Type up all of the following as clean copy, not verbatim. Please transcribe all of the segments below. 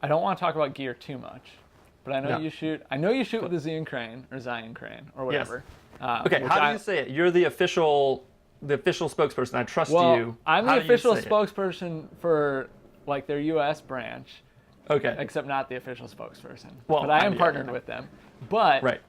I don't want to talk about gear too much, but I know No. you shoot. I know you shoot with the Zion crane or Zion crane or whatever. Okay, how do you say it? You're the official spokesperson. I trust Well, you. I'm How the do you official say it? spokesperson for like their U.S. branch, Okay. except not the official spokesperson. Well, but I am yeah, partnered yeah. with them. But Right.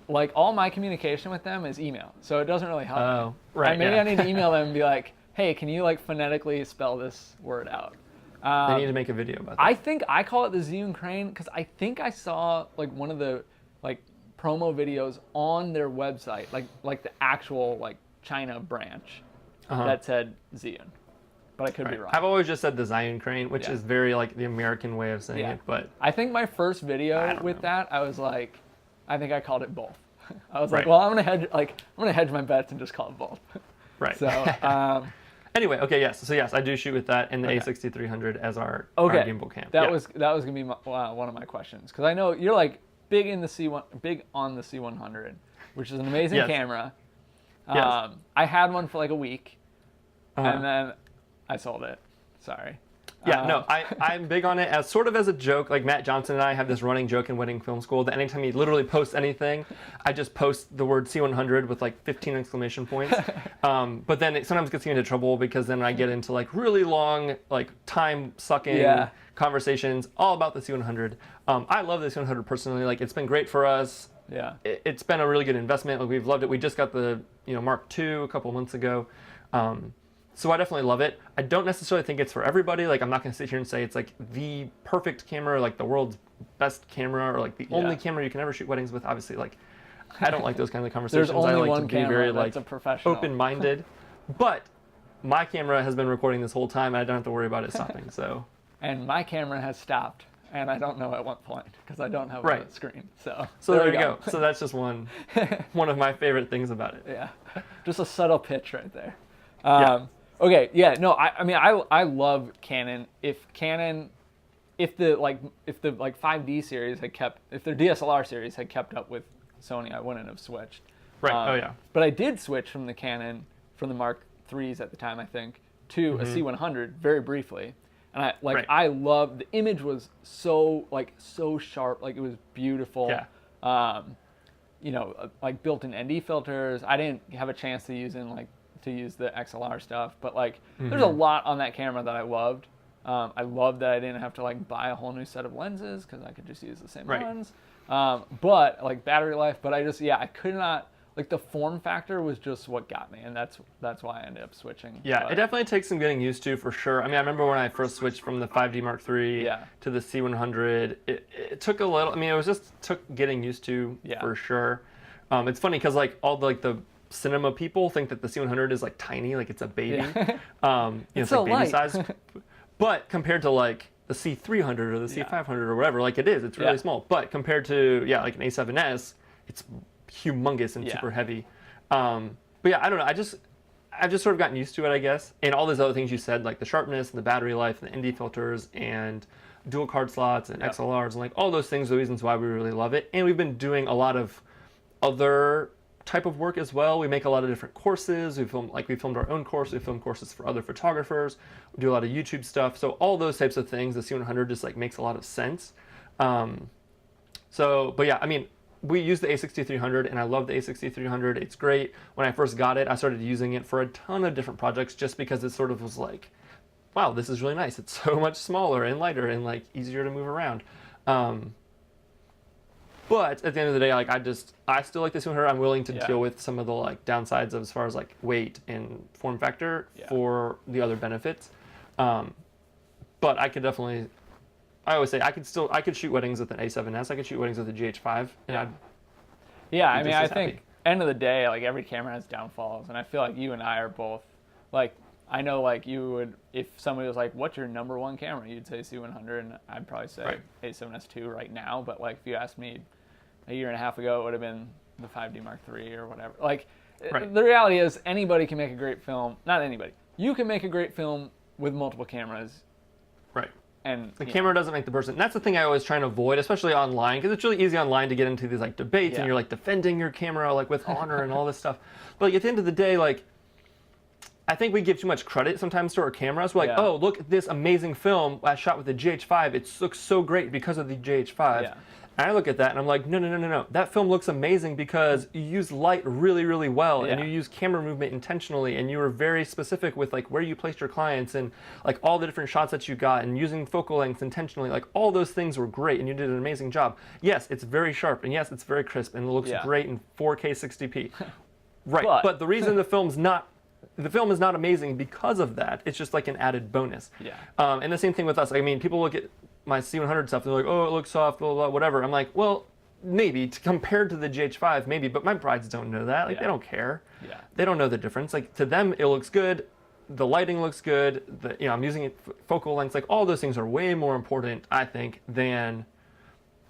like all my communication with them is email, so it doesn't really help me. Oh, right. Maybe yeah. I need to email them and be like, hey, can you like phonetically spell this word out? They need to make a video about that. I think I call it the Zion crane because I think I saw like one of the like promo videos on their website, like the actual like China branch that said Zion, but I could be wrong. I've always just said the Zion crane, which Yeah. is very like the American way of saying Yeah. it, but I think my first I video don't with know. that, I was like, I think I called it both. I was like, Right. well, I'm gonna hedge my bets and just call it both. right. So Anyway, okay, yes. So yes, I do shoot with that and the Okay. A6300 as our okay, gimbal cam. that Yeah. was gonna be one of my questions because I know you're like big on the C100, which is an amazing Yes. camera. Yes. I had one for like a week, Uh-huh. and then I sold it. Sorry. Yeah, no, I'm big on it as sort of as a joke. Like Matt Johnson and I have this running joke in wedding film school that anytime he literally posts anything, I just post the word C100 with like 15 exclamation points. But then it sometimes gets me into trouble because then I get into like really long, like time sucking Yeah. conversations all about the C100. I love the C100 personally. Like it's been great for us. Yeah. It's been a really good investment. Like we've loved it. We just got the Mark II a couple months ago. So I definitely love it. I don't necessarily think it's for everybody. Like I'm not going to sit here and say it's like the perfect camera, like the world's best camera, or like the only camera you can ever shoot weddings with. Obviously, like I don't like those kinds of conversations. There's only I like one to be camera very that's like a professional. open-minded. But my camera has been recording this whole time, and I don't have to worry about it stopping. So And my camera has stopped, and I don't know at what point because I don't have a Right. screen. So there you go. So that's just one of my favorite things about it. Yeah, just a subtle pitch right there. Yeah. Okay, yeah, no, I mean, I love Canon. If the 5D series had kept, if their DSLR series had kept up with Sony, I wouldn't have switched. Right. Oh yeah. But I did switch from the Canon, from the Mark IIIs at the time, I think, to a C100 very briefly. And I loved, the image was so sharp, like it was beautiful. Yeah. Like built-in ND filters. I didn't have a chance to use the XLR stuff, but like there's a lot on that camera that I loved. I loved that I didn't have to like buy a whole new set of lenses because I could just use the same Right. lens. But like battery life, but I could not, like the form factor was just what got me, and that's why I ended up switching. Yeah, But it definitely takes some getting used to for sure. I mean, I remember when I first switched from the 5D Mark III Yeah. to the C100, it took a little, I mean, it took getting used to for sure. It's funny because like all the cinema people think that the C100 is like tiny, like it's a baby. It's so like baby light. size. But compared to like the C300 or the C500 or whatever, like it is, it's really small. But compared to, like an A7S, it's humongous and super heavy. But yeah, I don't know. I've just sort of gotten used to it, I guess. And all those other things you said, like the sharpness and the battery life and the ND filters and dual card slots and XLRs and like all those things are the reasons why we really love it. And we've been doing a lot of other type of work as well. We make a lot of different courses. We filmed our own course. We film courses for other photographers. We do a lot of YouTube stuff. So all those types of things, the C100 just like makes a lot of sense. But yeah, I mean, we use the A6300 and I love the A6300. It's great. When I first got it, I started using it for a ton of different projects just because it sort of was like, wow, this is really nice. It's so much smaller and lighter and like easier to move around. But at the end of the day, like I still like this one. I'm willing to deal with some of the like downsides of as far as like weight and form factor for the other benefits. But I could definitely, I always say I could shoot weddings with an A7S. I could shoot weddings with a GH5. And I'd I mean, just I as think happy. end of the day, like every camera has downfalls, and I feel like you and I are both like, I know like you would, if somebody was like, what's your number one camera? You'd say C100, and I'd probably say A7S II right now. But like if you asked me a year and a half ago, it would have been the 5D Mark III or whatever. Like the reality is anybody can make a great film. Not anybody. You can make a great film with multiple cameras. Right. And the camera doesn't make the person. And that's the thing I always try to avoid, especially online, because it's really easy online to get into these like debates and you're like defending your camera like with honor and all this stuff. But like at the end of the day, like I think we give too much credit sometimes to our cameras. We're like, Yeah. oh, look at this amazing film I shot with the GH5. It looks so great because of the GH5. Yeah. And I look at that and I'm like, no. That film looks amazing because you use light really, really well, and you use camera movement intentionally, and you were very specific with like where you placed your clients and like all the different shots that you got, and using focal lengths intentionally. Like all those things were great, and you did an amazing job. Yes, it's very sharp, and yes, it's very crisp, and it looks great in 4K 60p. Right, but the reason the film is not amazing because of that. It's just like an added bonus. Yeah. And the same thing with us. I mean, people look at my C100 stuff, they're like, oh, it looks soft, blah, blah, blah, whatever. I'm like, well, maybe compared to the GH5, maybe, but my brides don't know that. Like, they don't care. Yeah. They don't know the difference. Like, to them, it looks good. The lighting looks good. I'm using it focal lengths. Like, all those things are way more important, I think, than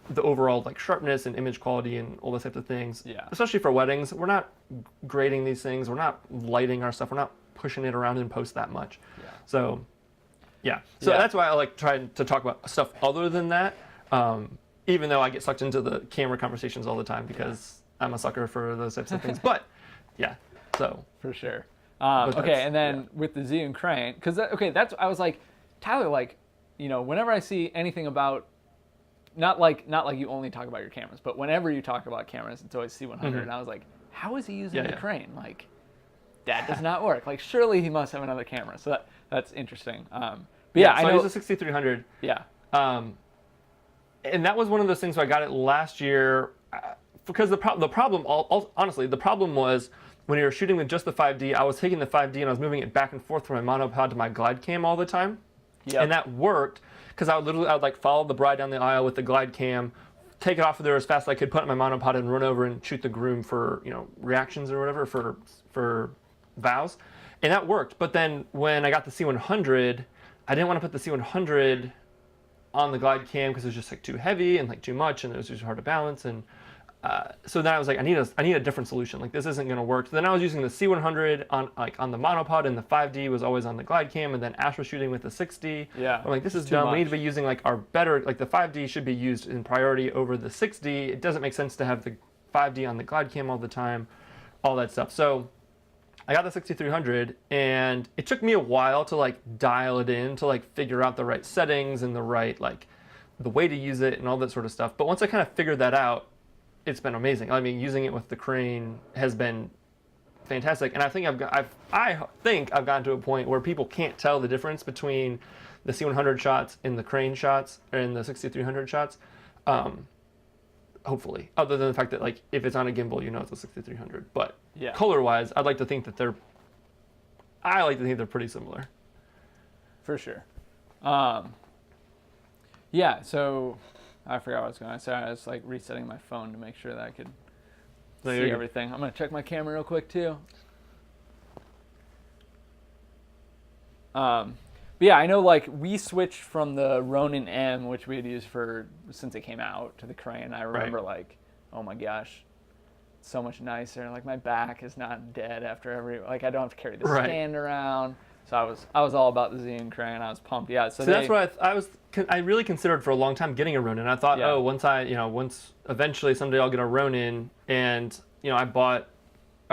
the overall like sharpness and image quality and all those types of things. Yeah. Especially for weddings, we're not grading these things. We're not lighting our stuff. We're not pushing it around in post that much. Yeah. So, yeah. So that's why I like trying to talk about stuff other than that. Even though I get sucked into the camera conversations all the time because I'm a sucker for those types of things. But yeah. So for sure. Okay, and then with the Z and crane, because I was like, Tyler, like, whenever I see anything about, not like you only talk about your cameras, but whenever you talk about cameras, it's always C100, and I was like, how is he using the crane? Like, that does not work. Like, surely he must have another camera. So that's interesting. But I know. I use a 6300. Yeah. And that was one of those things where I got it last year because the problem, honestly, the problem was when you were shooting with just the 5D, I was taking the 5D and I was moving it back and forth from my monopod to my glide cam all the time. Yep. And that worked because I would like follow the bride down the aisle with the glide cam, take it off of there as fast as I could, put it in my monopod and run over and shoot the groom for, reactions or whatever for vows. And that worked. But then when I got the C100, I didn't want to put the C100 on the glide cam because it was just like too heavy and like too much, and it was just hard to balance. And so then I was like, I need a different solution. Like, this isn't going to work. So then I was using the C100 on the monopod, and the 5D was always on the glide cam, and then Ash was shooting with the 6D. Yeah. I'm like, this is dumb. We need to be using like our better, like the 5D should be used in priority over the 6D. It doesn't make sense to have the 5D on the glide cam all the time, all that stuff. So I got the 6300, and it took me a while to like dial it in, to like figure out the right settings and the right like the way to use it and all that sort of stuff. But once I kind of figured that out, it's been amazing. I mean, using it with the crane has been fantastic, and I think I've gotten to a point where people can't tell the difference between the C100 shots and the crane shots and the 6300 shots. Hopefully, other than the fact that like if it's on a gimbal, it's a 6300. But color-wise, I like to think they're pretty similar. For sure. So I forgot what I was going to say. I was like resetting my phone to make sure that I could see everything. I'm going to check my camera real quick too. But I know like we switched from the Ronin M, which we had used since it came out, to the crane. I remember like, oh my gosh, so much nicer. Like my back is not dead after I don't have to carry the stand around. So I was all about the Z and crane. I was pumped. Yeah. So that's what I really considered for a long time getting a Ronin. I thought, once eventually someday I'll get a Ronin. And I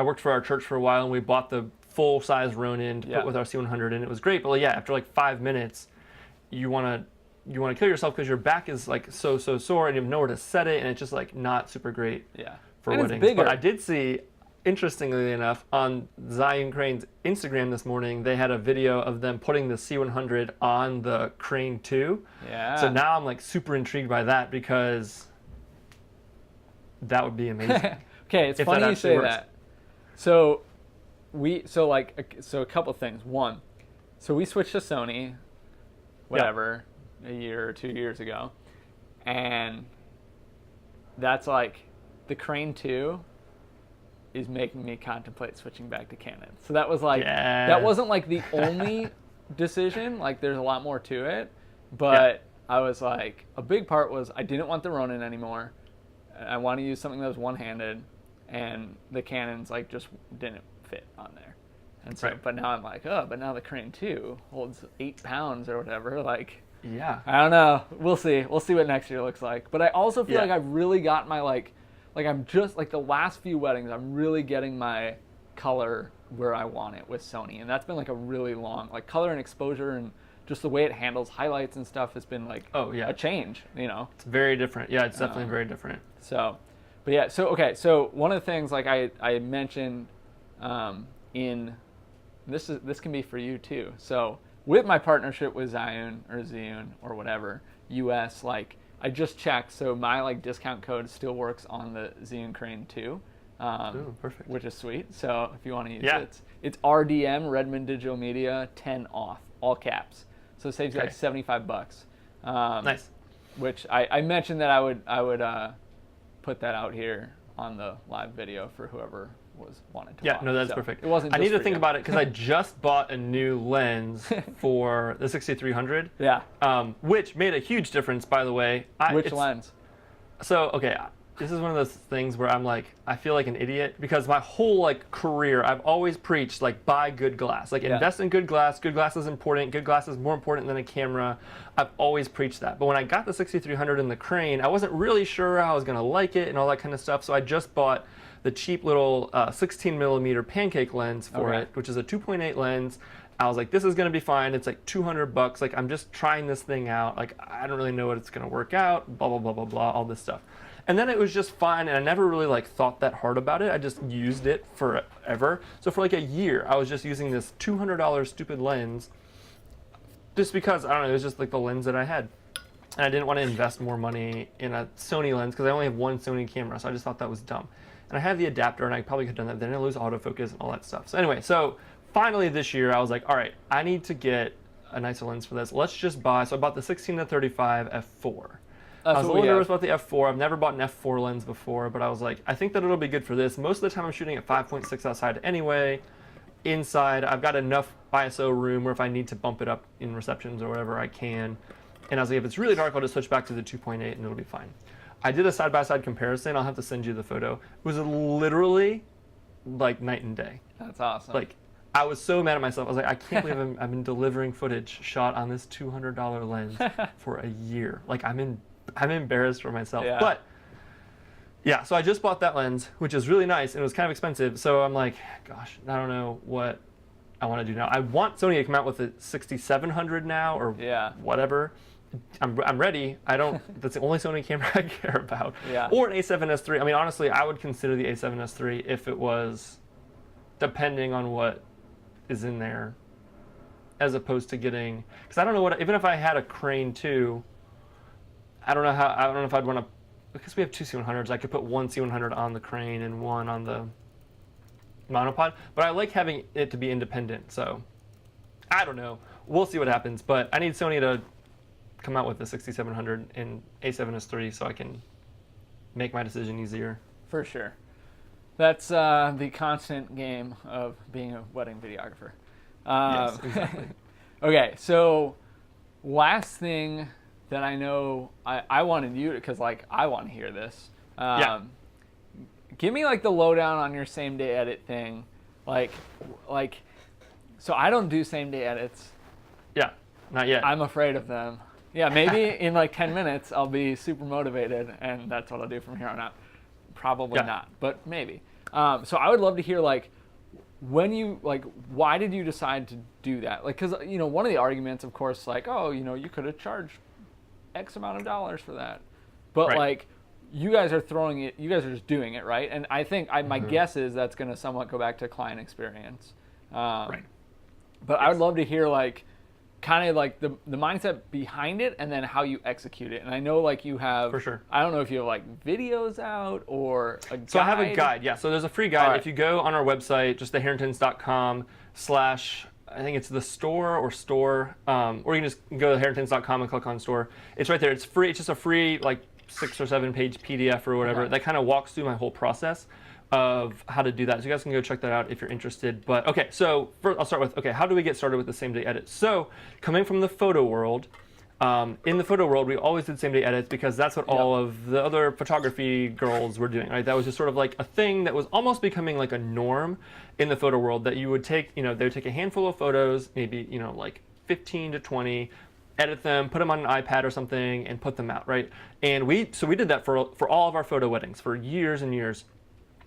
worked for our church for a while, and we bought the full-size Ronin to put with our C100, and it was great. But after like 5 minutes, you want to kill yourself because your back is like so sore, and you have nowhere to set it, and it's just like not super great for weddings. It's bigger. But I did see, interestingly enough, on Zion Crane's Instagram this morning, they had a video of them putting the C100 on the Crane 2. Yeah. So now I'm like super intrigued by that because that would be amazing. Okay, it's funny you say that. So a couple things. One, so we switched to Sony, a year or 2 years ago, and that's like the Crane 2 is making me contemplate switching back to Canon. So that was like that wasn't like the only decision. Like there's a lot more to it, but I was like, a big part was I didn't want the Ronin anymore. I want to use something that was one-handed, and the Canons like just didn't fit on there. And so, but now I'm like, but now the Crane 2 holds 8 pounds or whatever. Like, I don't know. We'll see. We'll see what next year looks like. But I also feel like I've really got my like I'm just like the last few weddings, I'm really getting my color where I want it with Sony, and that's been like a really long, like color and exposure and just the way it handles highlights and stuff has been like a change, you know. It's very different. Yeah, it's definitely very different. So, but yeah, so okay, so one of the things like I mentioned in this can be for you too. So with my partnership with Zhiyun or whatever US, like I just checked, so my like discount code still works on the Zhiyun Crane too. Ooh, perfect. Which is sweet. So if you want to use it, it's RDM, Redmond Digital Media, 10 off, all caps. So it saves you like $75. Nice. Which I mentioned that I would put that out here on the live video for whoever wanted to watch. No, that's perfect. It wasn't. I need to think about it because I just bought a new lens for the 6300. Yeah. Which made a huge difference, by the way. Which lens? So okay, this is one of those things where I'm like, I feel like an idiot because my whole like career, I've always preached like buy good glass, like invest in good glass. Good glass is important. Good glass is more important than a camera. I've always preached that. But when I got the 6300 in the Crane, I wasn't really sure how I was gonna like it and all that kind of stuff. So I just bought the cheap little 16 millimeter pancake lens for it, which is a 2.8 lens. I was like, this is gonna be fine. It's like $200. Like I'm just trying this thing out. Like I don't really know what it's gonna work out. Blah blah blah blah blah. All this stuff. And then it was just fine, and I never really like thought that hard about it. I just used it forever. So for like a year, I was just using this $200 stupid lens, just because I don't know. It was just like the lens that I had, and I didn't want to invest more money in a Sony lens because I only have one Sony camera. So I just thought that was dumb. And I have the adapter, and I probably could have done that. Then I lose autofocus and all that stuff. So anyway, so finally this year, I was like, all right, I need to get a nicer lens for this. Let's just buy. So I bought the 16-35 f4. I was a little nervous about the f4. I've never bought an f4 lens before, but I was like, I think that it'll be good for this. Most of the time I'm shooting at 5.6 outside anyway. Inside, I've got enough ISO room where if I need to bump it up in receptions or whatever, I can. And I was like, if it's really dark, I'll just switch back to the 2.8 and it'll be fine. I did a side-by-side comparison. I'll have to send you the photo. It was literally like night and day. That's awesome. Like, I was so mad at myself. I was like, I can't believe I've been delivering footage shot on this $200 lens for a year. Like, I'm embarrassed for myself. Yeah. But yeah, so I just bought that lens, which is really nice, and it was kind of expensive. So I'm like, gosh, I don't know what I want to do now. I want Sony to come out with a 6700 now or whatever. I'm ready. That's the only Sony camera I care about. Yeah. Or an A7S III. I mean, honestly, I would consider the A7S III if it was, depending on what is in there, as opposed to getting, because I don't know what, even if I had a Crane 2, I don't know if I'd want to, because we have two C100s, I could put one C100 on the Crane and one on the monopod, but I like having it to be independent, so I don't know. We'll see what happens, but I need Sony to come out with the 6700 and A7S III so I can make my decision easier. For sure. That's the constant game of being a wedding videographer. Yes, exactly. Okay, so last thing that I know I wanted you to, because like I want to hear this. Give me like the lowdown on your same day edit thing. Like, so I don't do same day edits. Yeah, not yet. I'm afraid of them. Yeah, maybe in like 10 minutes I'll be super motivated and that's what I'll do from here on out. Probably not, but maybe. So I would love to hear like, when you, like, why did you decide to do that? Like, because, you know, one of the arguments, of course, like, oh, you know, you could have charged X amount of dollars for that. But like, you guys are throwing it, you guys are just doing it, right? And I think, my guess is that's going to somewhat go back to client experience. But I would love to hear like, kind of like the mindset behind it and then how you execute it. And I know like you have, for sure, I don't know if you have like videos out or a guide. So I have a guide, yeah. So there's a free guide. If you go on our website, just the Herrintons.com / I think it's the store or store, or you can just go to Herrintons.com and click on store. It's right there. It's free. It's just a free like 6 or 7 page PDF or whatever that kind of walks through my whole process of how to do that. So you guys can go check that out if you're interested. But okay, so first I'll start with, okay, how do we get started with the same day edit? So coming from the photo world, in the photo world, we always did same day edits because that's what all of the other photography girls were doing, right? That was just sort of like a thing that was almost becoming like a norm in the photo world, that you would take, you know, they would take a handful of photos, maybe, you know, like 15 to 20, edit them, put them on an iPad or something, and put them out, right? And we did that for all of our photo weddings for years and years.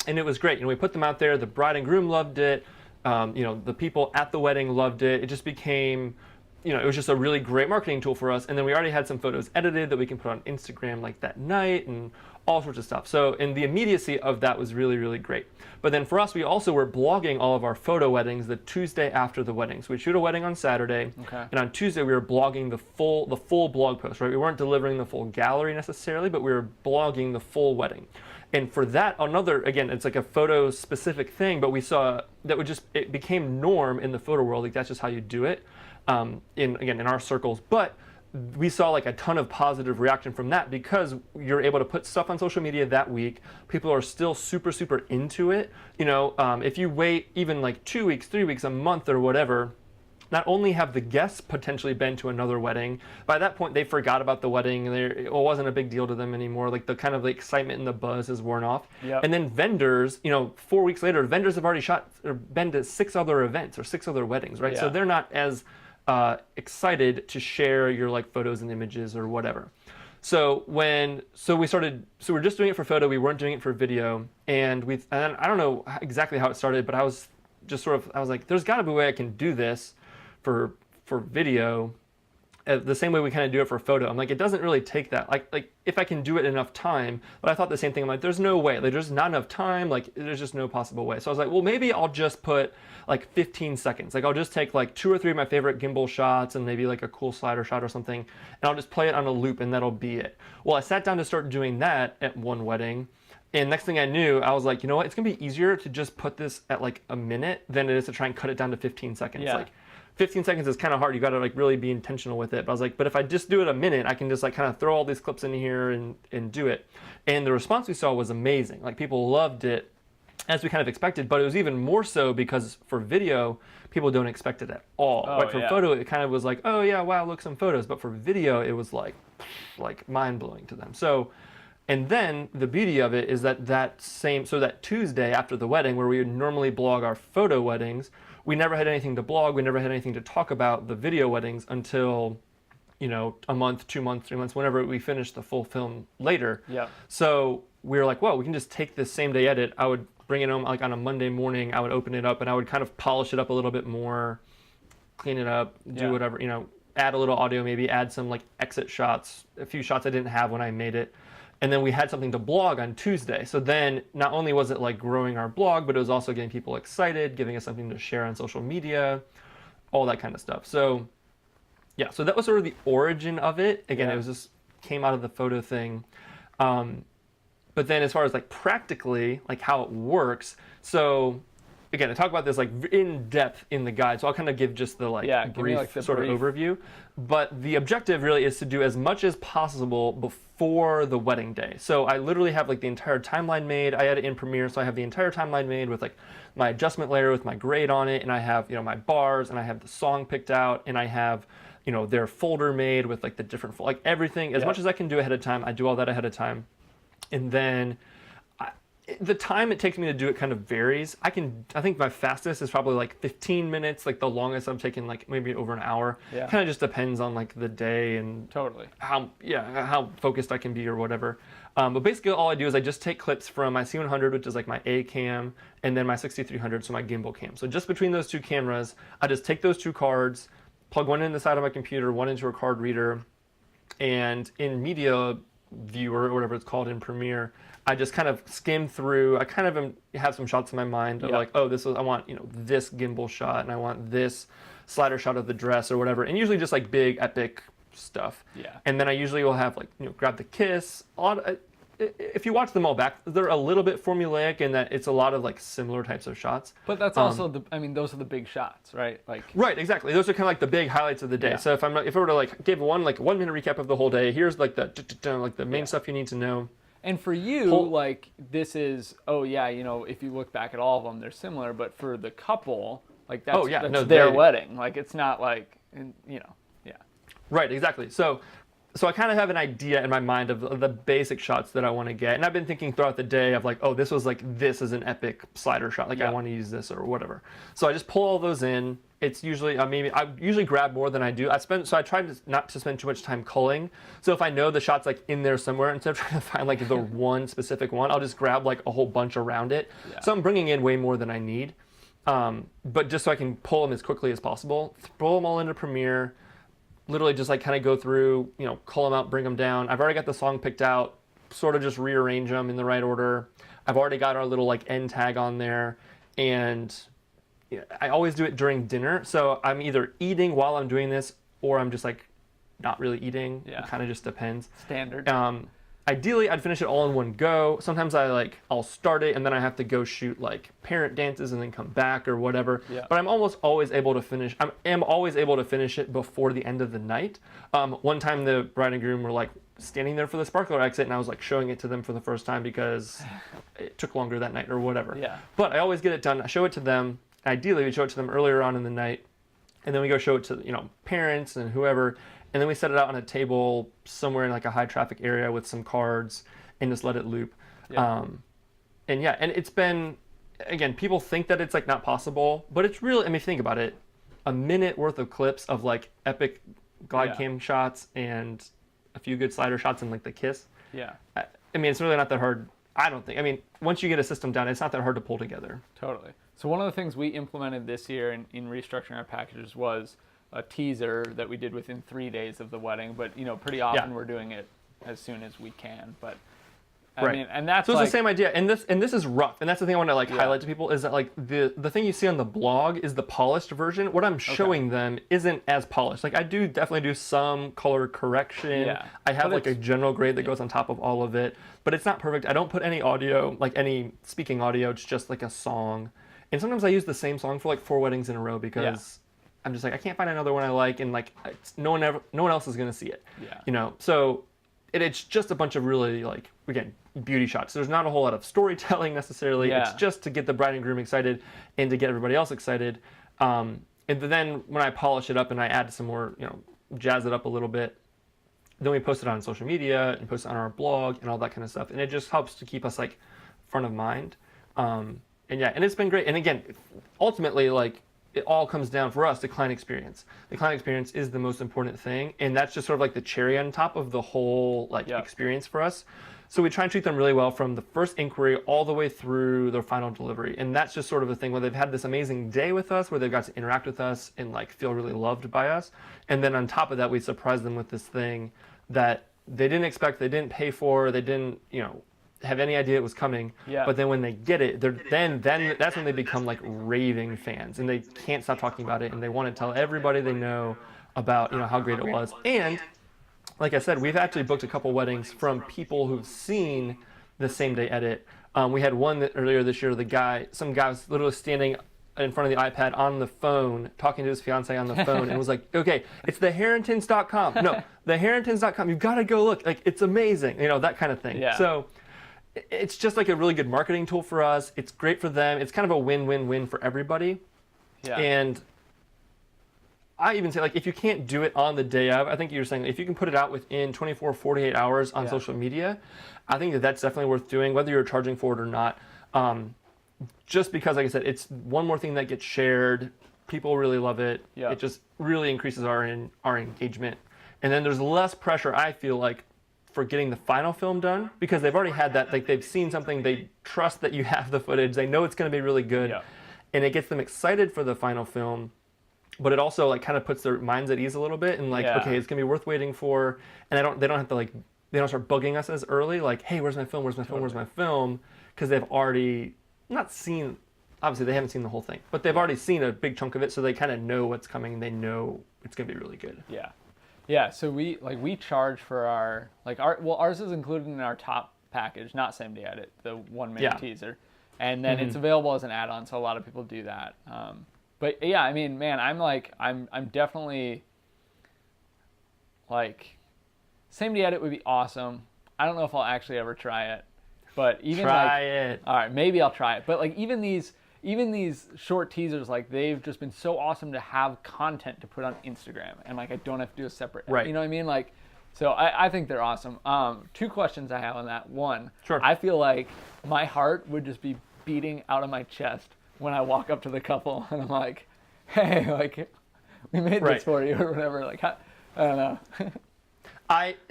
And it was great. You know, we put them out there. The bride and groom loved it. The people at the wedding loved it. It just became, it was just a really great marketing tool for us. And then we already had some photos edited that we can put on Instagram like that night and all sorts of stuff. So, and the immediacy of that was really, really great. But then for us, we also were blogging all of our photo weddings the Tuesday after the wedding. So we'd shoot a wedding on Saturday, and on Tuesday we were blogging the full blog post, right? We weren't delivering the full gallery necessarily, but we were blogging the full wedding. And for that, again, it's like a photo specific thing, but we saw that it became norm in the photo world. Like that's just how you do it, in our circles. But we saw like a ton of positive reaction from that because you're able to put stuff on social media that week. People are still super, super into it. If you wait even like 2 weeks, 3 weeks, a month or whatever, not only have the guests potentially been to another wedding, by that point they forgot about the wedding. It wasn't a big deal to them anymore. Like the kind of the excitement and the buzz is worn off. Yep. And then vendors, 4 weeks later, vendors have already been to 6 other events or 6 other weddings, right? Yeah. So they're not as excited to share your like photos and images or whatever. So we're just doing it for photo. We weren't doing it for video, and I don't know exactly how it started, but I was like, there's got to be a way I can do this for video the same way we kind of do it for photo. I'm like, it doesn't really take that. Like if I can do it enough time, but I thought the same thing. I'm like, there's no way. Like there's not enough time. Like there's just no possible way. So I was like, well, maybe I'll just put like 15 seconds. Like I'll just take like 2 or 3 of my favorite gimbal shots and maybe like a cool slider shot or something, and I'll just play it on a loop and that'll be it. Well, I sat down to start doing that at one wedding, and next thing I knew, I was like, you know what? It's gonna be easier to just put this at like a minute than it is to try and cut it down to 15 seconds. Yeah. Like 15 seconds is kind of hard. You got to like really be intentional with it. But I was like, but if I just do it a minute, I can just like kind of throw all these clips in here and do it. And the response we saw was amazing. Like people loved it, as we kind of expected, but it was even more so because for video, people don't expect it at all. Right? For photo, it kind of was like, oh yeah, wow, look, some photos. But for video, it was like mind blowing to them. So, and then the beauty of it is that Tuesday after the wedding, where we would normally blog our photo weddings, we never had anything to blog. We never had anything to talk about the video weddings until, a month, 2 months, 3 months, whenever we finished the full film later. Yeah. So we were like, well, we can just take this same day edit. I would bring it home like on a Monday morning. I would open it up and I would kind of polish it up a little bit more, clean it up, do whatever, add a little audio, maybe add some like exit shots, a few shots I didn't have when I made it. And then we had something to blog on Tuesday. So then not only was it like growing our blog, but it was also getting people excited, giving us something to share on social media, all that kind of stuff. So yeah, so that was sort of the origin of it. Again, it was just came out of the photo thing. But then as far as like practically, like how it works. So again, I talk about this like in depth in the guide. So I'll kind of give just the brief sort of overview. But the objective really is to do as much as possible before the wedding day. So I literally have like the entire timeline made. I had it in Premiere, so I have the entire timeline made with like my adjustment layer with my grade on it, and I have my bars, and I have the song picked out, and I have their folder made with like the different like everything as much as I can do ahead of time. I do all that ahead of time, and then the time it takes me to do it kind of varies. I think my fastest is probably like 15 minutes. Like the longest I've taken like maybe over an hour. Yeah. Kind of just depends on like the day and totally how focused I can be or whatever. But basically all I do is I just take clips from my C100, which is like my A cam, and then my 6300, so my gimbal cam. So just between those two cameras, I just take those two cards, plug one in the side of my computer, one into a card reader, and in Media Viewer or whatever it's called in Premiere, I just kind of skim through. I kind of have some shots in my mind of like, oh, I want this gimbal shot, and I want this slider shot of the dress or whatever, and usually just like big epic stuff. Yeah. And then I usually will have like grab the kiss. If you watch them all back, they're a little bit formulaic in that it's a lot of like similar types of shots. But that's also those are the big shots, right? Like right, exactly. Those are kind of like the big highlights of the day. Yeah. So if I were to like give one 1 minute recap of the whole day, here's like the main stuff you need to know. And for you, like this is if you look back at all of them, they're similar. But for the couple, like that's their wedding. Like it's not like Right, exactly. So I kind of have an idea in my mind of the basic shots that I want to get. And I've been thinking throughout the day of like, oh, this is an epic slider shot. Like I want to use this or whatever. So I just pull all those in. It's usually, I usually grab more than I do. So I try not to spend too much time culling. So if I know the shot's like in there somewhere, instead of trying to find like the one specific one, I'll just grab like a whole bunch around it. Yeah. So I'm bringing in way more than I need. But just so I can pull them as quickly as possible, throw them all into Premiere, literally just like kind of go through, call them out, bring them down. I've already got the song picked out, sort of just rearrange them in the right order. I've already got our little like end tag on there, and I always do it during dinner. So I'm either eating while I'm doing this, or I'm just like not really eating. Yeah. It kind of just depends. Standard. Ideally, I'd finish it all in one go. Sometimes I'll start it and then I have to go shoot like parent dances and then come back or whatever. Yeah. But I'm almost always able to finish. I am always able to finish it before the end of the night. One time the bride and groom were like standing there for the sparkler exit, and I was like showing it to them for the first time because it took longer that night or whatever. Yeah. But I always get it done. I show it to them. Ideally, we show it to them earlier on in the night, and then we go show it to parents and whoever. And then we set it out on a table somewhere in like a high traffic area with some cards and just let it loop. Yeah. And it's been, again, people think that it's like not possible, but it's really, if you think about it, a minute worth of clips of like epic glide cam shots and a few good slider shots and like the kiss. Yeah. It's really not that hard. I don't think. Once you get a system down, it's not that hard to pull together. Totally. So one of the things we implemented this year in restructuring our packages was a teaser that we did within 3 days of the wedding, but pretty often we're doing it as soon as we can. But and that's so it's the same idea, and this is rough, and that's the thing I want to highlight to people is that like the thing you see on the blog is the polished version. What I'm showing them isn't as polished. Like I do definitely do some color correction. Yeah. I have like a general grade that goes on top of all of it, but it's not perfect. I don't put any audio, like any speaking audio. It's just like a song, and sometimes I use the same song for like 4 weddings in a row because. I'm just like, I can't find another one I like, and like no one else is gonna see it. Yeah. So it's just a bunch of really like, again, beauty shots. There's not a whole lot of storytelling necessarily. Yeah. It's just to get the bride and groom excited and to get everybody else excited. And then when I polish it up and I add some more, jazz it up a little bit, then we post it on social media and post it on our blog and all that kind of stuff. And it just helps to keep us like front of mind. And it's been great. And again, ultimately, like, it all comes down for us to client experience. The client experience is the most important thing, and that's just sort of like the cherry on top of the whole experience for us. So we try and treat them really well from the first inquiry all the way through their final delivery. And that's just sort of the thing where they've had this amazing day with us, where they've got to interact with us and like feel really loved by us. And then on top of that, we surprise them with this thing that they didn't expect, they didn't pay for, they didn't, have any idea it was coming. Yeah. But then when they get it, then that's when they become like raving fans, and they can't stop talking about it, and they want to tell everybody they know about how great it was. And like I said, we've actually booked a couple weddings from people who've seen the same day edit. We had one that earlier this year. Some guy was literally standing in front of the iPad on the phone, talking to his fiance on the phone, and was like, "Okay, it's the Herrintons.com. No, the Herrintons.com. You've got to go look. Like, it's amazing. That kind of thing." Yeah. So it's just like a really good marketing tool for us. It's great for them. It's kind of a win-win-win for everybody. Yeah. And I even say, like, if you can't do it on the day of, I think you're saying if you can put it out within 24, 48 hours on social media, I think that's definitely worth doing, whether you're charging for it or not. Just because, like I said, it's one more thing that gets shared. People really love it. Yeah. It just really increases our engagement. And then there's less pressure, I feel like, for getting the final film done, because they've already had that, like they've seen something, they trust that you have the footage, they know it's going to be really good, and it gets them excited for the final film, but it also like kind of puts their minds at ease a little bit, and like, okay, it's going to be worth waiting for, and they don't have to like, they don't start bugging us as early, like, hey, where's my film, where's my film, because they've already not seen, obviously they haven't seen the whole thing, but they've already seen a big chunk of it, so they kind of know what's coming, and they know it's going to be really good. Yeah, so we charge for ours is included in our top package, not same day edit, the 1 minute teaser, and then it's available as an add-on, so a lot of people do that. But yeah, I'm definitely like, same day edit would be awesome. I don't know if I'll actually ever try it, but even try it. All right, maybe I'll try it. But like even these short teasers, like they've just been so awesome to have content to put on Instagram, and like I don't have to do a separate, you know what I mean? Like, so I think they're awesome. 2 questions I have on that. One, I feel like my heart would just be beating out of my chest when I walk up to the couple and I'm like, hey, like we made this for you or whatever. Like, I don't know.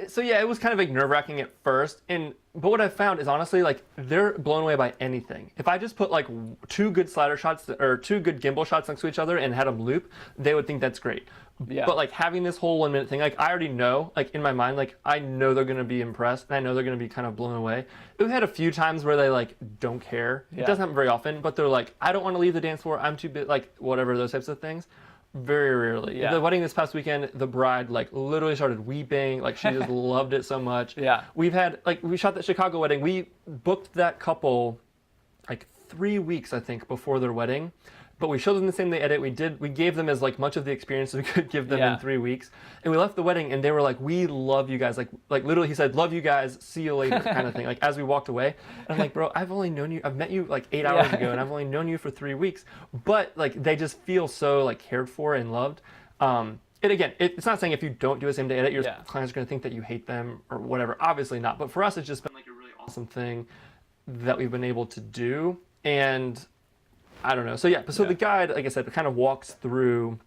So yeah, it was kind of like nerve-wracking at first, and But what I've found is honestly, like, they're blown away by anything. If I just put like 2 good slider shots or 2 good gimbal shots next to each other and had them loop, they would think that's great. Yeah. But like having this whole 1 minute thing, like I already know, like in my mind, like I know they're gonna be impressed and I know they're gonna be kind of blown away. We've had a few times where they like don't care. Yeah. It doesn't happen very often, but they're like, I don't want to leave the dance floor. I'm too big, like whatever, those types of things. Very rarely. Yeah. The wedding this past weekend, the bride like literally started weeping. Like she just loved it so much. Yeah. We've had like we shot that Chicago wedding. We booked that couple like 3 weeks I think before their wedding, but we showed them the same day edit. We gave them as like much of the experience as we could give them in 3 weeks, and we left the wedding and they were like, we love you guys. Like literally he said, love you guys, see you later kind of thing. Like as we walked away, and I'm like, bro, I've met you like 8 hours ago and I've only known you for 3 weeks, but like they just feel so like cared for and loved. And again, it's not saying if you don't do a same day edit, your clients are going to think that you hate them or whatever. Obviously not. But for us, it's just been like a really awesome thing that we've been able to do. And I don't know. So the guide, like I said, it kind of walks through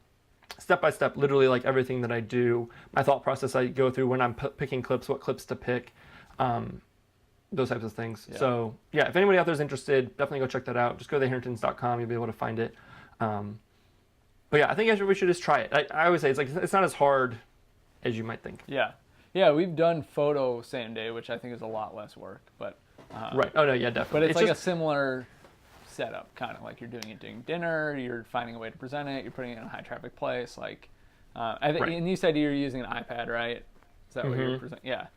step by step, literally like everything that I do, my thought process I go through when I'm picking clips, what clips to pick, those types of things. Yeah. So if anybody out there is interested, definitely go check that out. Just go to herrintons.com. You'll be able to find it. But I think we should just try it. I always say it's not as hard as you might think. Yeah, we've done photo same day, which I think is a lot less work. But right. Oh no, yeah, definitely. But it's like a similar setup, kind of like you're doing it during dinner. You're finding a way to present it. You're putting it in a high traffic place. Like, I think, and you said you're using an iPad, right? Is that what you're presenting? Yeah.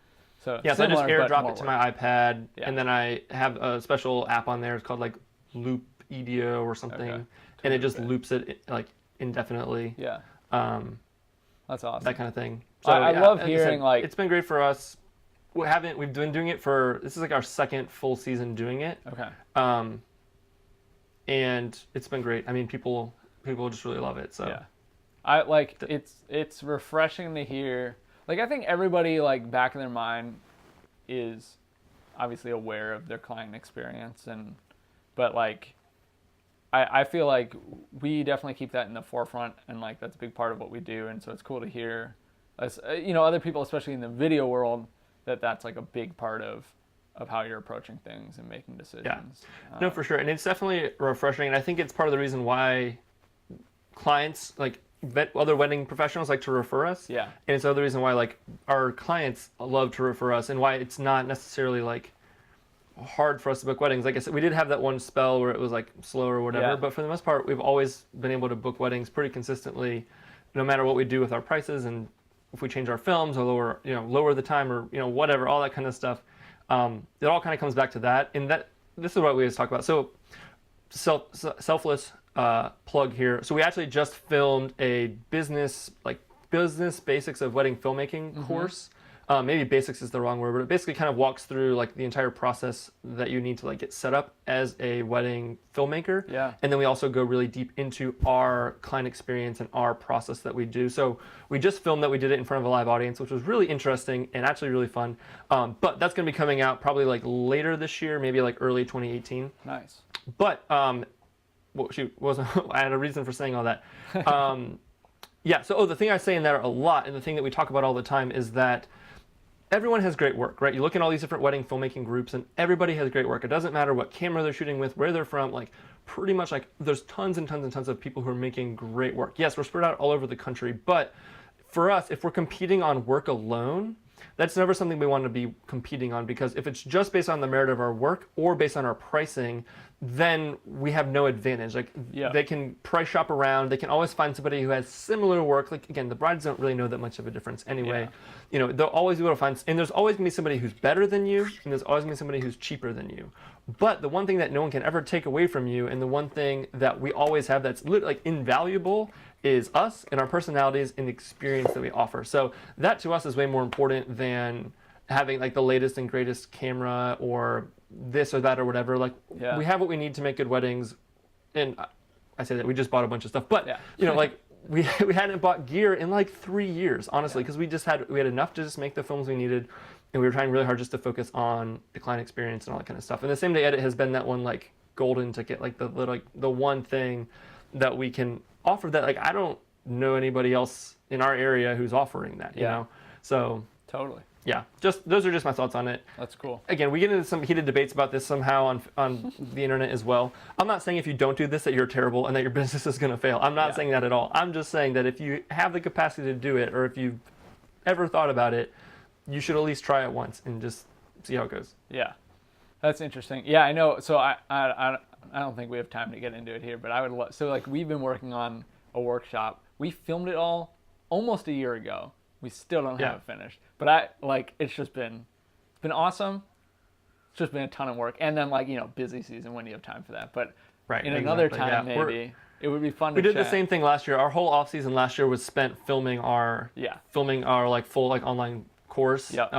So so I just airdrop it to my iPad, and then I have a special app on there. It's called like Loop EDO or something, and it just loops it like indefinitely. Yeah. That's awesome. That kind of thing. So I love hearing like it's been great for us. We've been doing it for, this is like our second full season doing it. Okay. And it's been great. I mean, people just really love it. So yeah, I like it's refreshing to hear. Like I think everybody like back in their mind is obviously aware of their client experience, but like I feel like we definitely keep that in the forefront, and like that's a big part of what we do. And so it's cool to hear, as other people, especially in the video world, that's like a big part of how you're approaching things and making decisions. Yeah. No, for sure. And it's definitely refreshing. And I think it's part of the reason why clients, like other wedding professionals, like to refer us. Yeah. And it's another reason why like our clients love to refer us, and why it's not necessarily like hard for us to book weddings. Like I said, we did have that one spell where it was like slow or whatever, but for the most part, we've always been able to book weddings pretty consistently, no matter what we do with our prices, and if we change our films or lower the time or whatever, all that kind of stuff. It all kind of comes back to that, and this is what we always talk about. So selfless plug here. So we actually just filmed a business basics of wedding filmmaking course. Maybe basics is the wrong word, but it basically kind of walks through like the entire process that you need to like get set up as a wedding filmmaker. Yeah. And then we also go really deep into our client experience and our process that we do. So we just filmed that. We did it in front of a live audience, which was really interesting and actually really fun. But that's going to be coming out probably like later this year, maybe like early 2018. Nice. But I had a reason for saying all that. So the thing I say in there a lot, and the thing that we talk about all the time, is that everyone has great work, right? You look at all these different wedding filmmaking groups, and everybody has great work. It doesn't matter what camera they're shooting with, where they're from, like pretty much like there's tons and tons and tons of people who are making great work. Yes, we're spread out all over the country, but for us, if we're competing on work alone, that's never something we want to be competing on, because if it's just based on the merit of our work or based on our pricing, then we have no advantage. Like they can price shop around, they can always find somebody who has similar work. Like again, the brides don't really know that much of a difference anyway. They'll always be able to find, and there's always gonna be somebody who's better than you, and there's always gonna be somebody who's cheaper than you. But the one thing that no one can ever take away from you, and the one thing that we always have that's like invaluable, is us and our personalities and the experience that we offer. So that to us is way more important than having like the latest and greatest camera or this or that or whatever. Like we have what we need to make good weddings. And I say that we just bought a bunch of stuff, but like we hadn't bought gear in like 3 years, honestly, because we had enough to just make the films we needed, and we were trying really hard just to focus on the client experience and all that kind of stuff. And the same day edit has been that one like golden ticket, like the one thing that we can offer that like I don't know anybody else in our area who's offering that, you know. So totally. yeah, just those are just my thoughts on it. That's cool. Again, we get into some heated debates about this somehow on the internet as well. I'm not saying if you don't do this that you're terrible and that your business is going to fail. I'm not saying that at all. I'm just saying that if you have the capacity to do it, or if you've ever thought about it, you should at least try it once and just see how it goes. Yeah, that's interesting. Yeah, I know. So I don't think we have time to get into it here, but I would so like we've been working on a workshop. We filmed it all almost a year ago. We still don't have it finished, but it's been awesome. It's just been a ton of work, and then busy season when you have time for that. But in another time, maybe it would be fun. We did the same thing last year. Our whole off season last year was spent filming our full online course. Yep.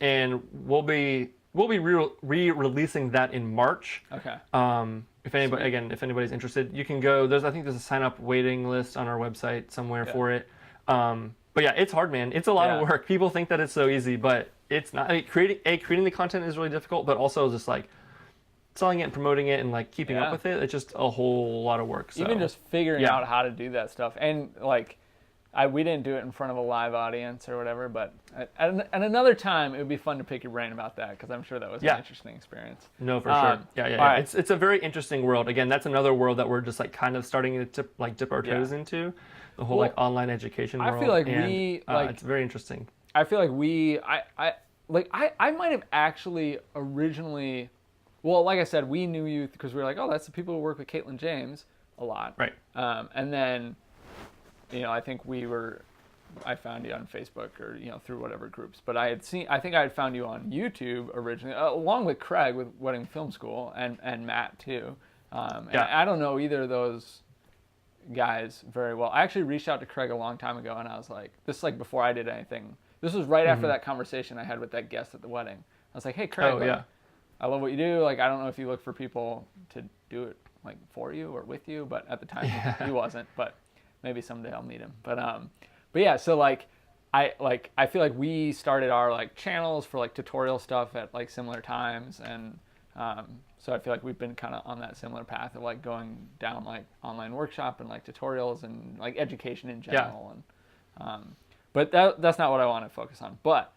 And we'll be re-releasing that in March. Okay. If anybody's interested, you can go. There's a sign up waiting list on our website somewhere for it. But yeah, it's hard, man. It's a lot of work. People think that it's so easy, but it's not. I mean, creating the content is really difficult, but also just selling it and promoting it and keeping up with it. It's just a whole lot of work. So. Even just figuring out how to do that stuff, and we didn't do it in front of a live audience or whatever, but at another time it would be fun to pick your brain about that, because I'm sure that was an interesting experience. No, for sure. Yeah. It's a very interesting world. Again, that's another world that we're just kind of starting to dip our toes into. The whole online education world. I feel like it's very interesting. I feel like I might have actually originally, well, like I said, we knew you because we were like, oh, that's the people who work with Caitlin James a lot. Right. And then, I think I found you on Facebook or, through whatever groups, but I think I had found you on YouTube originally, along with Craig with Wedding Film School and Matt too. And I don't know either of those guys very well. I actually reached out to Craig a long time ago, and I was like, this is before I did anything. This was right after that conversation I had with that guest at the wedding. I was like, hey, Craig, I love what you do. I don't know if you look for people to do it for you or with you, but at the time he wasn't, but maybe someday I'll meet him. But yeah, so I feel like we started our channels for tutorial stuff at similar times, and so I feel like we've been kind of on that similar path of going down online workshop and tutorials and education in general. And but that's not what I want to focus on. But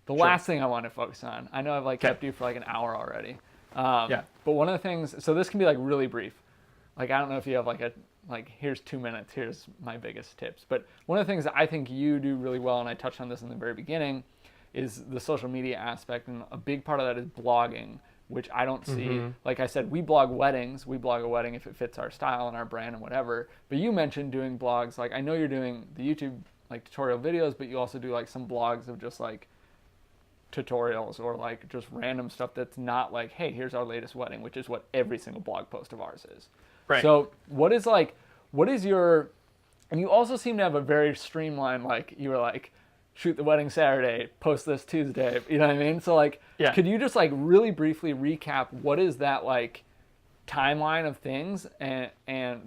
the last thing I want to focus on, I know I've kept you for an hour already. But one of the things, so this can be really brief. I don't know if you have here's 2 minutes, here's my biggest tips. But one of the things that I think you do really well, and I touched on this in the very beginning, is the social media aspect, and a big part of that is blogging, which I don't see. Like I said, we blog weddings. We blog a wedding if it fits our style and our brand and whatever. But you mentioned doing blogs. I know you're doing the YouTube tutorial videos, but you also do some blogs of just tutorials or just random stuff that's not hey, here's our latest wedding, which is what every single blog post of ours is. Right. So what is your, and you also seem to have a very streamlined, you were shoot the wedding Saturday, post this Tuesday, you know what I mean? So could you just really briefly recap what is that timeline of things and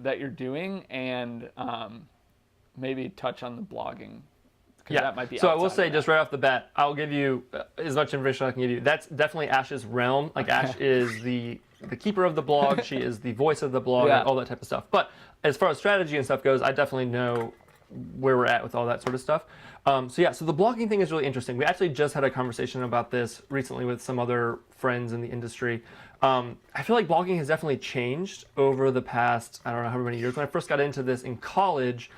that you're doing, and maybe touch on the blogging, because that might be. So I will say just right off the bat, I'll give you as much information I can give you. That's definitely Ash's realm. Ash is the keeper of the blog. She is the voice of the blog, and all that type of stuff. But as far as strategy and stuff goes, I definitely know where we're at with all that sort of stuff. So the blogging thing is really interesting. We actually just had a conversation about this recently with some other friends in the industry. I feel like blogging has definitely changed over the past, I don't know how many years. When I first got into this in college,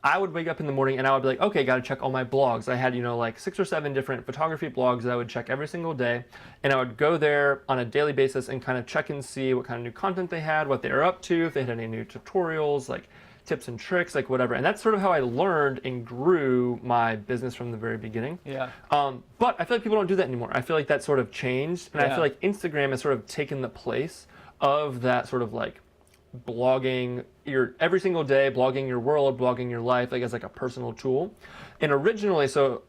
I would wake up in the morning and I would be like, okay, got to check all my blogs. I had, 6 or 7 different photography blogs that I would check every single day. And I would go there on a daily basis and kind of check and see what kind of new content they had, what they were up to, if they had any new tutorials, tips and tricks, whatever. And that's sort of how I learned and grew my business from the very beginning. Yeah. But I feel like people don't do that anymore. I feel like that sort of changed. And I feel like Instagram has sort of taken the place of that sort of blogging every single day, blogging your world, blogging your life, as a personal tool. And originally, so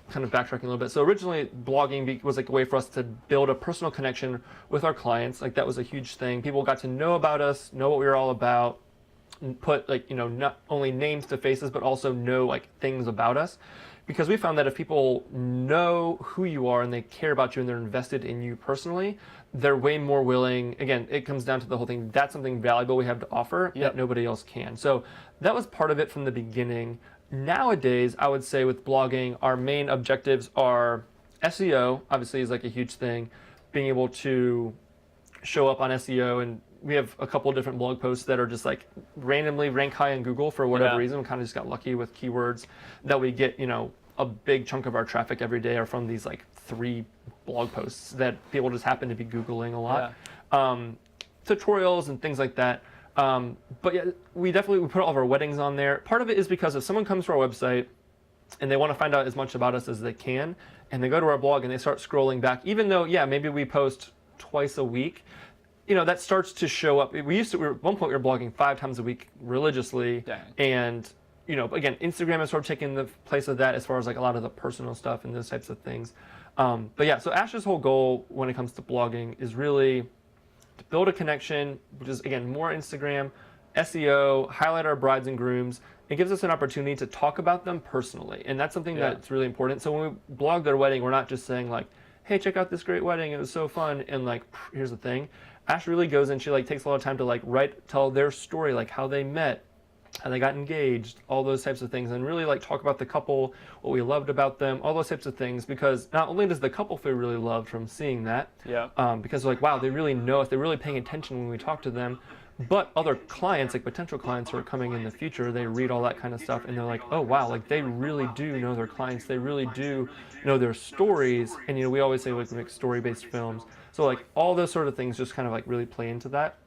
kind of backtracking a little bit. So originally blogging was a way for us to build a personal connection with our clients. That was a huge thing. People got to know about us, know what we were all about, and put not only names to faces, but also know things about us. Because we found that if people know who you are and they care about you and they're invested in you personally, they're way more willing. Again, it comes down to the whole thing. That's something valuable we have to offer that nobody else can. So that was part of it from the beginning. Nowadays, I would say with blogging, our main objectives are SEO obviously is like a huge thing. Being able to show up on SEO, and we have a couple of different blog posts that are just like randomly rank high in Google for whatever reason. We kind of just got lucky with keywords that we get, you know, a big chunk of our traffic every day are from these like 3 blog posts that people just happen to be Googling a lot. Tutorials and things like that. But yeah, we put all of our weddings on there. Part of it is because if someone comes to our website and they want to find out as much about us as they can, and they go to our blog and they start scrolling back, even though, yeah, maybe we post twice a week, you know, that starts to show up. At one point we were blogging 5 times a week religiously. Dang. And, you know, again, Instagram has sort of taken the place of that as far as like a lot of the personal stuff and those types of things. But yeah, so Ash's whole goal when it comes to blogging is really to build a connection, which is, again, more Instagram, SEO, highlight our brides and grooms. It gives us an opportunity to talk about them personally. And that's something that's really important. So when we blog their wedding, we're not just saying like, hey, check out this great wedding, it was so fun, and like, here's the thing. Ash really goes and she like takes a lot of time to like tell their story, like how they met, how they got engaged, all those types of things, and really like talk about the couple, what we loved about them, all those types of things, because not only does the couple feel really loved from seeing that, because like, wow, they really know us, they're really paying attention when we talk to them, but other clients, like potential clients who are coming in the future, they read all that kind of stuff and they're like, oh wow, like they really do know their clients, they really do know their stories, and you know, we always say like we make story-based films, so like all those sort of things just kind of like really play into that.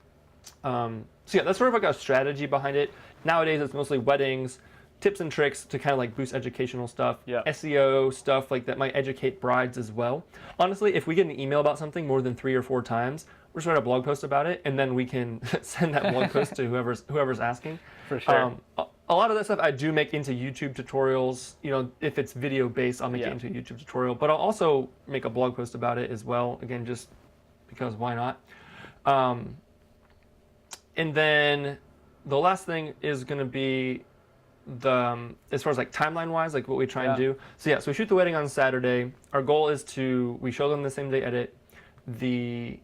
So yeah, that's sort of like a strategy behind it. Nowadays it's mostly weddings, tips and tricks to kind of like boost educational stuff, SEO stuff like that might educate brides as well. Honestly, if we get an email about something more than 3 or 4 times, we're just write a blog post about it, and then we can send that blog post to whoever's asking. For sure. A lot of that stuff I do make into YouTube tutorials. You know, if it's video based, I'll make it into a YouTube tutorial. But I'll also make a blog post about it as well. Again, just because why not? And then the last thing is going to be as far as like timeline wise, like what we try and do. So yeah, so we shoot the wedding on Saturday. Our goal is we show them the same day edit. The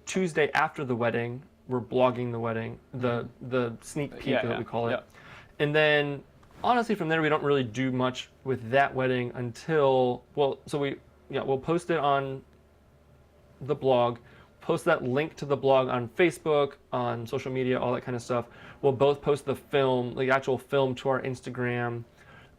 Tuesday after the wedding, we're blogging the wedding, the sneak peek that we call it. And then honestly from there we don't really do much with that wedding until, we'll post it on the blog, post that link to the blog on Facebook, on social media, all that kind of stuff. We'll both post the film, the actual film, to our Instagram,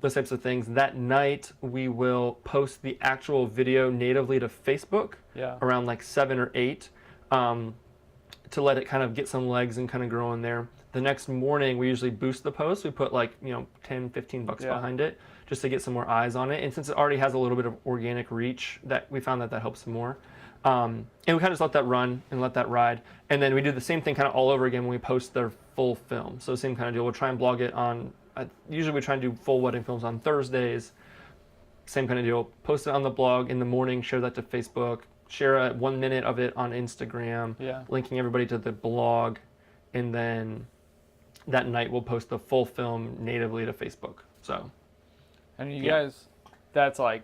those types of things. That night we will post the actual video natively to Facebook around like 7 or 8 to let it kind of get some legs and kind of grow in there. The next morning we usually boost the post. We put like, you know, 10, 15 bucks behind it just to get some more eyes on it. And since it already has a little bit of organic reach, that we found that helps more. And we kind of just let that run and let that ride. And then we do the same thing kind of all over again when we post their full film. So same kind of deal. We'll try and blog it on, usually we try and do full wedding films on Thursdays. Same kind of deal. Post it on the blog in the morning, share that to Facebook, share 1 minute of it on Instagram, linking everybody to the blog. And then that night we'll post the full film natively to Facebook. So, and you guys, that's like,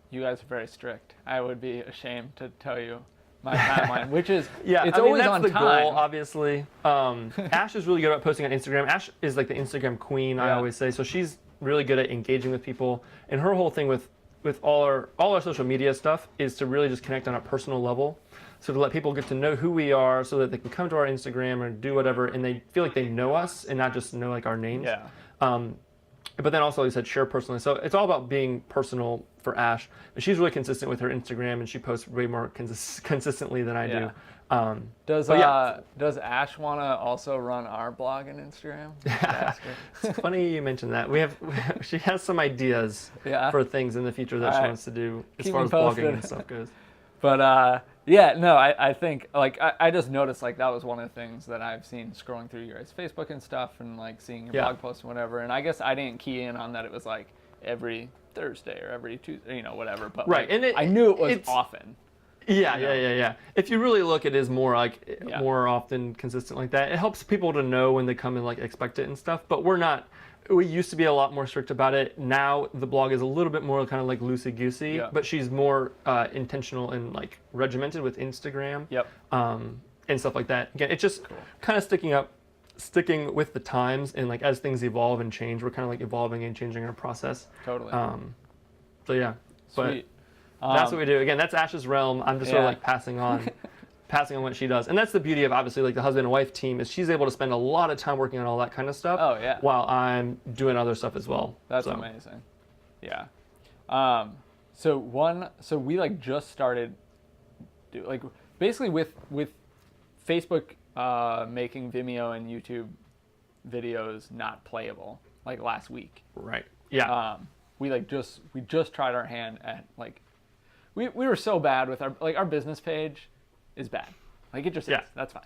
you guys are very strict. I would be ashamed to tell you my timeline, which is it's always that's on the time. goal, obviously. Ash is really good at posting on Instagram. Ash is like the Instagram queen, I always say. So she's really good at engaging with people. And her whole thing with all our social media stuff is to really just connect on a personal level. So to let people get to know who we are, so that they can come to our Instagram or do whatever, and they feel like they know us and not just know like our names. But then also, like I said, share personally. So it's all about being personal for Ash. But she's really consistent with her Instagram, and she posts way more consistently than I do. Does Ash want to also run our blog and Instagram? It's funny you mentioned that. She has some ideas for things in the future that she wants to do as far as blogging and stuff goes. But I think like I just noticed like that was one of the things that I've seen scrolling through your guys' Facebook and stuff, and like seeing your blog posts and whatever. And I guess I didn't key in on that it was like every Thursday or every Tuesday, you know, whatever. But like, and I knew it was often. Yeah. If you really look, it is more like more often, consistent like that. It helps people to know when they come and like expect it and stuff. But we used to be a lot more strict about it. Now the blog is a little bit more kind of like loosey-goosey, but she's more intentional and like regimented with Instagram and stuff like that. Again, it's just kind of sticking with the times, and like as things evolve and change, we're kind of like evolving and changing our process. Totally. So yeah. Sweet. That's what we do. Again, that's Ash's realm. I'm just sort of like passing on what she does. And that's the beauty of obviously like the husband and wife team is she's able to spend a lot of time working on all that kind of stuff. Oh yeah. While I'm doing other stuff as well. That's amazing. Yeah. So we like just started like basically with Facebook making Vimeo and YouTube videos not playable like last week. Right. Yeah. We just tried our hand at like we were so bad with our business page is bad. Like it just is. That's fine.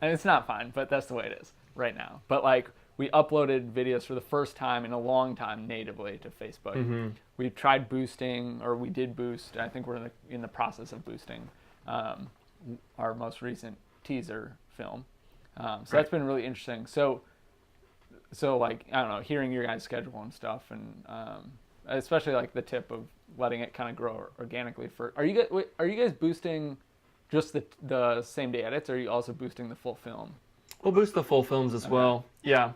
And it's not fine, but that's the way it is right now. But like we uploaded videos for the first time in a long time natively to Facebook. Mm-hmm. We tried boosting, or we did boost. I think we're in the process of boosting our most recent teaser film. That's been really interesting. So like I don't know, hearing your guys' schedule and stuff, and especially like the tip of letting it kind of grow organically. Are you guys boosting just the same day edits, or are you also boosting the full film? We'll boost the full films as well. Yeah.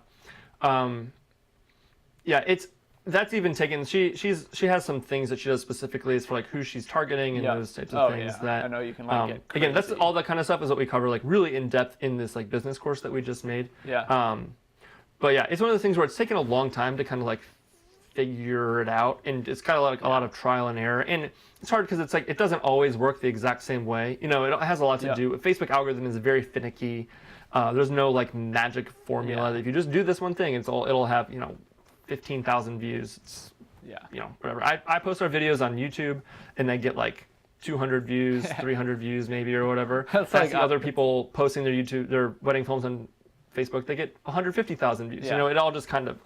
That's even taken. She has some things that she does specifically as for like who she's targeting and those types of things. That I know you can like get crazy. Again, that's all that kind of stuff is what we cover like really in depth in this like business course that we just made. Yeah. But yeah, it's one of those things where it's taken a long time to kind of like figure it out, and it's kind of like a lot of trial and error, and it's hard because it's like it doesn't always work the exact same way. You know, it has a lot to do. Facebook algorithm is very finicky. There's no like magic formula that if you just do this one thing, it'll have 15,000 views. It's whatever. I post our videos on YouTube and they get like 200 views, 300 views maybe or whatever. That's like other people posting their wedding films on Facebook, they get 150,000 views. Yeah. It all just kind of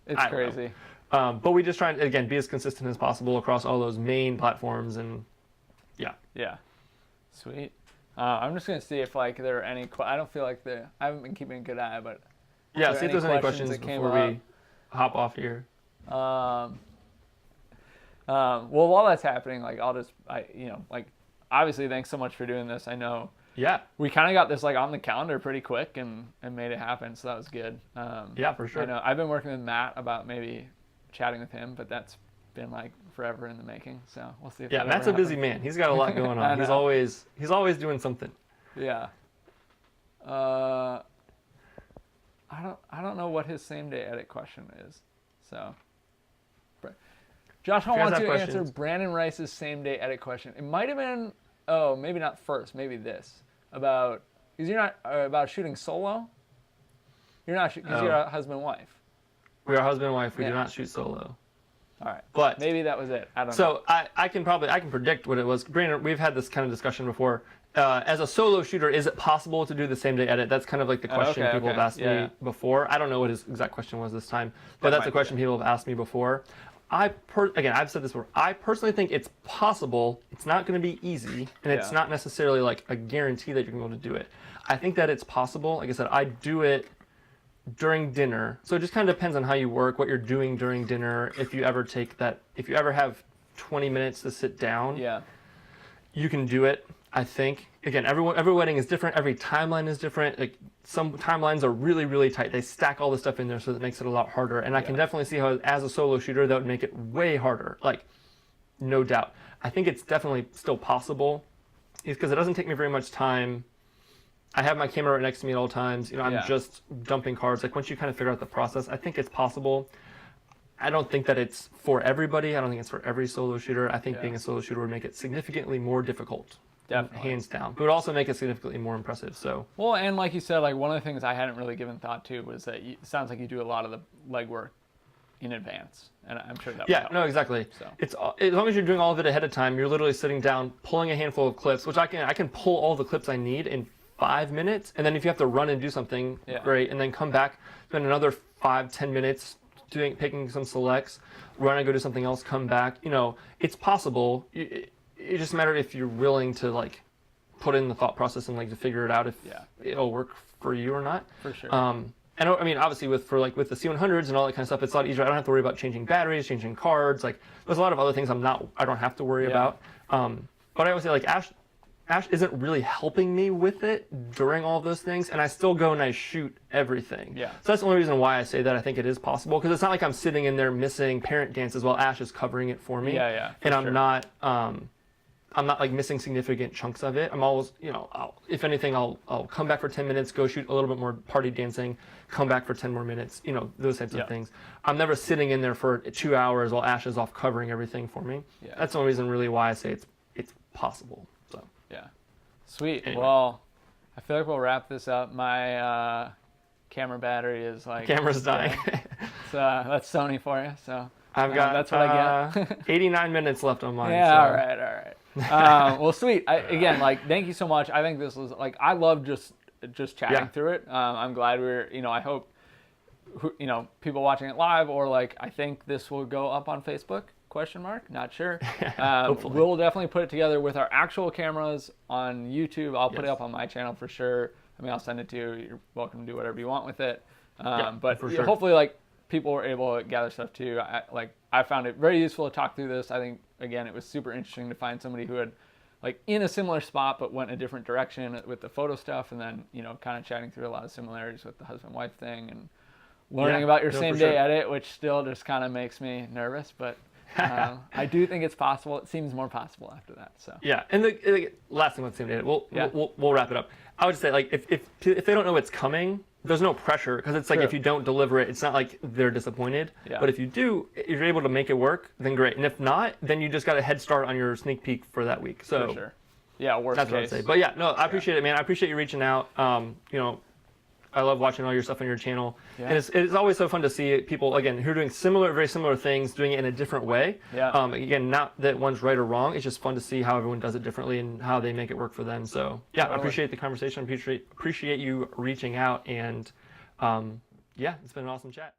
it's crazy. But we just try and again be as consistent as possible across all those main platforms, and yeah, sweet. I'm just gonna see if like there are any. I don't feel like I haven't been keeping a good eye, but see if there's any questions before we hop off here. Well, while that's happening, like like obviously thanks so much for doing this. I know. Yeah. We kind of got this like on the calendar pretty quick and made it happen, so that was good. Yeah, for sure. I know I've been working with Matt about maybe chatting with him, but that's been like forever in the making. So we'll see if Matt's a busy man. He's got a lot going on. He's always doing something. Yeah. I don't know what his same day edit question is. So Joshua wants you to answer Brandon Rice's same day edit question. It might have been maybe not first, maybe this about because you're not about shooting solo. You're not because you're a husband and wife. We are husband and wife. We do not shoot solo. All right, but maybe that was it. I don't know. So I can predict what it was. Brandon, we've had this kind of discussion before. As a solo shooter, is it possible to do the same day edit? That's kind of like the question people have asked me before. I don't know what his exact question was this time, but that's a question people have asked me before. Again, I've said this before. I personally think it's possible. It's not going to be easy, and it's not necessarily like a guarantee that you're going to be able to do it. I think that it's possible. Like I said, I do it during dinner. So it just kind of depends on how you work, what you're doing during dinner. If you ever have 20 minutes to sit down, you can do it. I think. Again, every wedding is different. Every timeline is different. Like some timelines are really, really tight. They stack all the stuff in there, so that makes it a lot harder. And I can definitely see how, as a solo shooter, that would make it way harder. Like, no doubt. I think it's definitely still possible, because it doesn't take me very much time. I have my camera right next to me at all times. I'm just dumping cards. Like once you kind of figure out the process, I think it's possible. I don't think that it's for everybody. I don't think it's for every solo shooter. I think being a solo shooter would make it significantly more difficult. Definitely. Hands down. But it would also make it significantly more impressive. So. Well, and like you said, like one of the things I hadn't really given thought to was that it sounds like you do a lot of the legwork in advance, and I'm sure that. Yeah, no, exactly. So. It's as long as you're doing all of it ahead of time, you're literally sitting down, pulling a handful of clips, which I can pull all the clips I need in 5 minutes, and then if you have to run and do something, great, and then come back, spend another 5-10 minutes picking some selects, run and go do something else, come back. It's possible. It just matters if you're willing to like put in the thought process and like to figure it out if it'll work for you or not. For sure. And I mean, obviously with the C100s and all that kind of stuff, it's a lot easier. I don't have to worry about changing batteries, changing cards. Like there's a lot of other things I don't have to worry about. But I always say like Ash isn't really helping me with it during all of those things, and I still go and I shoot everything. Yeah. So that's the only reason why I say that I think it is possible, because it's not like I'm sitting in there missing parent dances while Ash is covering it for me. Yeah, and I'm not like missing significant chunks of it. I'm always, if anything, I'll come back for 10 minutes, go shoot a little bit more party dancing, come back for 10 more minutes, those types of things. I'm never sitting in there for 2 hours while Ash is off covering everything for me. Yeah. That's the only reason really why I say it's possible. So yeah, sweet. Anyway. Well, I feel like we'll wrap this up. My camera battery is like camera's dying. So that's Sony for you. So I've got that's what I get. 89 minutes left on mine. Yeah, so. all right. Well, sweet. Again, like, thank you so much. I think this was like, I love just chatting through it. I'm glad I hope, people watching it live, or like, I think this will go up on Facebook, ? Not sure. Hopefully. We'll definitely put it together with our actual cameras on YouTube. I'll put it up on my channel for sure. I mean, I'll send it to you. You're welcome to do whatever you want with it. But for sure. Hopefully, like, people were able to gather stuff too. I found it very useful to talk through this. I think, again, it was super interesting to find somebody who had, like, in a similar spot but went a different direction with the photo stuff, and then, kind of chatting through a lot of similarities with the husband-wife thing, and learning about your same-day edit, which still just kind of makes me nervous, but I do think it's possible. It seems more possible after that. So yeah, and the last thing with same-day edit, we'll wrap it up. I would say, like, if they don't know it's coming, there's no pressure, because it's like, if you don't deliver it, it's not like they're disappointed. Yeah. But if you do, if you're able to make it work, then great. And if not, then you just got a head start on your sneak peek for that week. So for sure. Yeah, worst that's case. what I'd say. But yeah, no, I appreciate it, man. I appreciate you reaching out. I love watching all your stuff on your channel. Yeah. And it's always so fun to see people, again, who are doing very similar things, doing it in a different way. Yeah. Again, not that one's right or wrong. It's just fun to see how everyone does it differently and how they make it work for them. So yeah, totally. I appreciate the conversation. Appreciate you reaching out, and it's been an awesome chat.